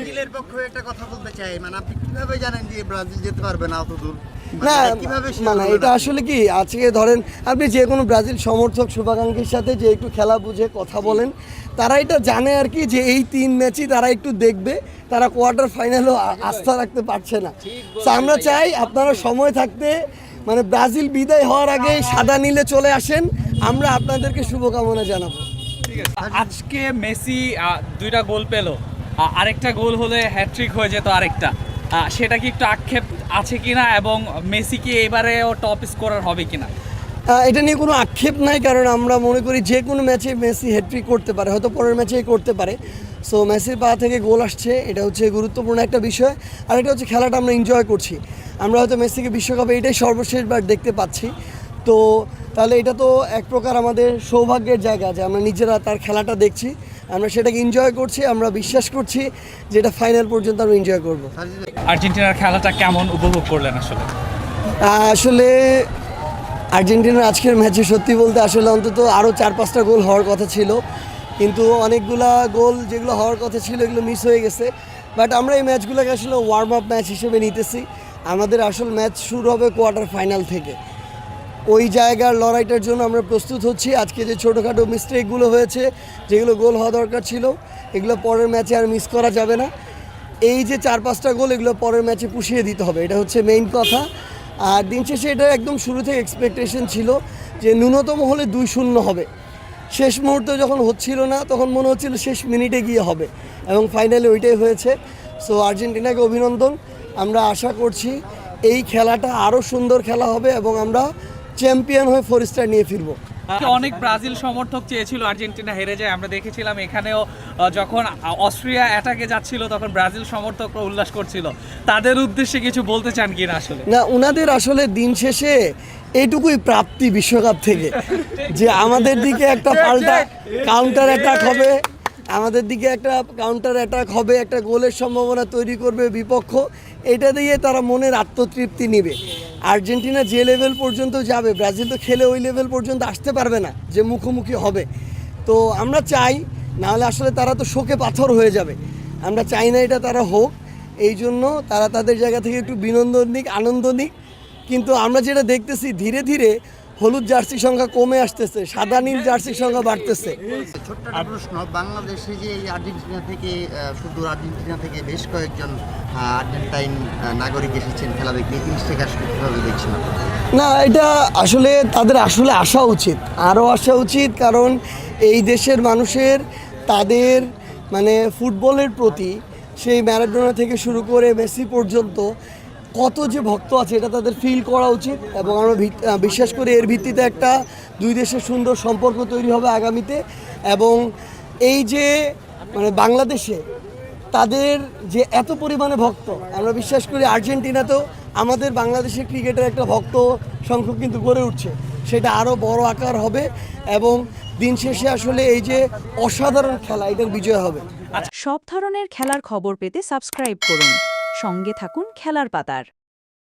ব্রাজিলের পক্ষে একটা কথা বলতে চাই, মানে আপনি কিভাবে জানেন যে ব্রাজিল যেতে পারবে না অত দূর? না কিভাবে মানে এটা আসলে কি আজকে ধরেন আপনি যে কোনো ব্রাজিল সমর্থক শুভাকাঙ্ক্ষীর সাথে যে একটু খেলা বুঝে কথা বলেন, তারা এটা জানে আর কি যে এই 3 ম্যাচই তারা একটু দেখবে, তারা কোয়ার্টার ফাইনালও আস্থা রাখতে পারছে না। তো আমরা চাই আপনারা সময় থাকতে মানে ব্রাজিল বিদায় হওয়ার আগে সাদা নীলে চলে আসেন, আমরা আপনাদেরকে শুভকামনা জানাবো। আজকে মেসি 2টা গোল পেলো, আরেকটা গোল হলে হ্যাট্রিক হয়ে যেত আরেকটা, সেটা কি একটু আক্ষেপ আছে কিনা এবং মেসি কি এবারেও টপ স্কোরার হবে কিনা? এটা নিয়ে কোনো আক্ষেপ নাই, কারণ আমরা মনে করি যে কোনো ম্যাচে মেসি হ্যাট্রিক করতে পারে, হয়তো পরের ম্যাচেই করতে পারে। সো মেসির পা থেকে গোল আসছে, এটা হচ্ছে গুরুত্বপূর্ণ একটা বিষয়। আর এটা হচ্ছে খেলাটা আমরা এনজয় করছি, আমরা হয়তো মেসিকে বিশ্বকাপে এটাই সর্বশেষবার দেখতে পাচ্ছি। তো তাহলে এটা তো এক প্রকার আমাদের সৌভাগ্যের জায়গা যে আমরা নিজেরা তার খেলাটা দেখছি, আমরা সেটাকে এনজয় করছি, আমরা বিশ্বাস করছি যে এটা ফাইনাল পর্যন্ত আমরা এনজয় করবো। আর্জেন্টিনার খেলাটা কেমন উপভোগ করলেন আসলে? আসলে আর্জেন্টিনার আজকের ম্যাচে সত্যি বলতে আসলে অন্তত আরও 4-5টা গোল হওয়ার কথা ছিল, কিন্তু অনেকগুলা গোল যেগুলো হওয়ার কথা ছিল এগুলো মিস হয়ে গেছে। বাট আমরা এই ম্যাচগুলোকে আসলে ওয়ার্ম আপ ম্যাচ হিসেবে নিতেছি। আমাদের আসল ম্যাচ শুরু হবে কোয়ার্টার ফাইনাল থেকে, ওই জায়গার লড়াইটার জন্য আমরা প্রস্তুত হচ্ছি। আজকে যে ছোটোখাটো মিস্টেকগুলো হয়েছে, যেগুলো গোল হওয়া দরকার ছিল, এগুলো পরের ম্যাচে আর মিস করা যাবে না। এই যে 4-5টা গোল এগুলো পরের ম্যাচে পুষিয়ে দিতে হবে, এটা হচ্ছে মেইন কথা। আর দিন শেষে এটা একদম শুরু থেকে এক্সপেকটেশন ছিল যে ন্যূনতম হলে 2-0 হবে। শেষ মুহূর্তে যখন হচ্ছিল না তখন মনে হচ্ছিল শেষ মিনিটে গিয়ে হবে, এবং ফাইনালি ওইটাই হয়েছে। সো আর্জেন্টিনাকে অভিনন্দন। আমরা আশা করছি এই খেলাটা আরও সুন্দর খেলা হবে এবং আমরা চ্যাম্পিয়ন হয়ে 4 স্টার নিয়ে ফিরবো। অনেক ব্রাজিল সমর্থক চেয়েছিল আর্জেন্টিনা হেরে যায়, আমরা দেখেছিলাম এখানেও যখন অস্ট্রিয়া অ্যাটাকে যাচ্ছিল তখন ব্রাজিল সমর্থকরা উল্লাস করছিল। তাদের উদ্দেশ্যে কিছু বলতে চান কিনা? আসলে না, ওনাদের আসলে দিন শেষে এইটুকুই প্রাপ্তি বিশ্বকাপ থেকে, যে আমাদের দিকে একটা পাল্টা কাউন্টার অ্যাটাক হবে, আমাদের দিকে একটা কাউন্টার অ্যাটাক হবে, একটা গোলের সম্ভাবনা তৈরি করবে বিপক্ষ, এটা দিয়ে তারা মনের আত্মতৃপ্তি নেবে। আর্জেন্টিনা যে লেভেল পর্যন্ত যাবে, ব্রাজিল তো খেলে ওই লেভেল পর্যন্ত আসতে পারবে না যে মুখোমুখি হবে। তো আমরা চাই, নাহলে আসলে তারা তো শোকে পাথর হয়ে যাবে। আমরা চাই না এটা তারা হোক, এই জন্য তারা তাদের জায়গা থেকে একটু বিনোদন নিক, আনন্দ নিক। কিন্তু আমরা যেটা দেখতেছি ধীরে ধীরে হলুদ জার্সির সংখ্যা কমে আসতেছে, সাদা নীল জার্সির সংখ্যা বাড়তেছে। ছোট্ট একটা প্রশ্ন, বাংলাদেশে যে এই আর্জেন্টিনা থেকে সুদূর আর্জেন্টিনা থেকে বেশ কয়েকজন আর্জেন্টাইন নাগরিক এসেছেন খেলা দেখতে, এই জিনিসটাকে আসলে কীভাবে দেখছেন? না, এটা আসলে তাদের আসলে আসা উচিত, আরও আসা উচিত, কারণ এই দেশের মানুষের তাদের মানে ফুটবলের প্রতি সেই ম্যারাডোনা থেকে শুরু করে মেসি পর্যন্ত কত যে ভক্ত আছে এটা তাদের ফিল করা উচিত। এবং আমরা বিশ্বাস করি এর ভিত্তিতে একটা দুই দেশের সুন্দর সম্পর্ক তৈরি হবে আগামীতে। এবং এই যে মানে বাংলাদেশে তাদের যে এত পরিমাণে ভক্ত, আমরা বিশ্বাস করি আর্জেন্টিনাতেও আমাদের বাংলাদেশের ক্রিকেটের একটা ভক্ত সংখ্যক কিন্তু গড়ে উঠছে, সেটা আরও বড় আকার হবে এবং দিন শেষে আসলে এই যে অসাধারণ খেলা এটার বিজয় হবে। সব ধরনের খেলার খবর পেতে সাবস্ক্রাইব করুন, সঙ্গে থাকুন খেলার পাতার।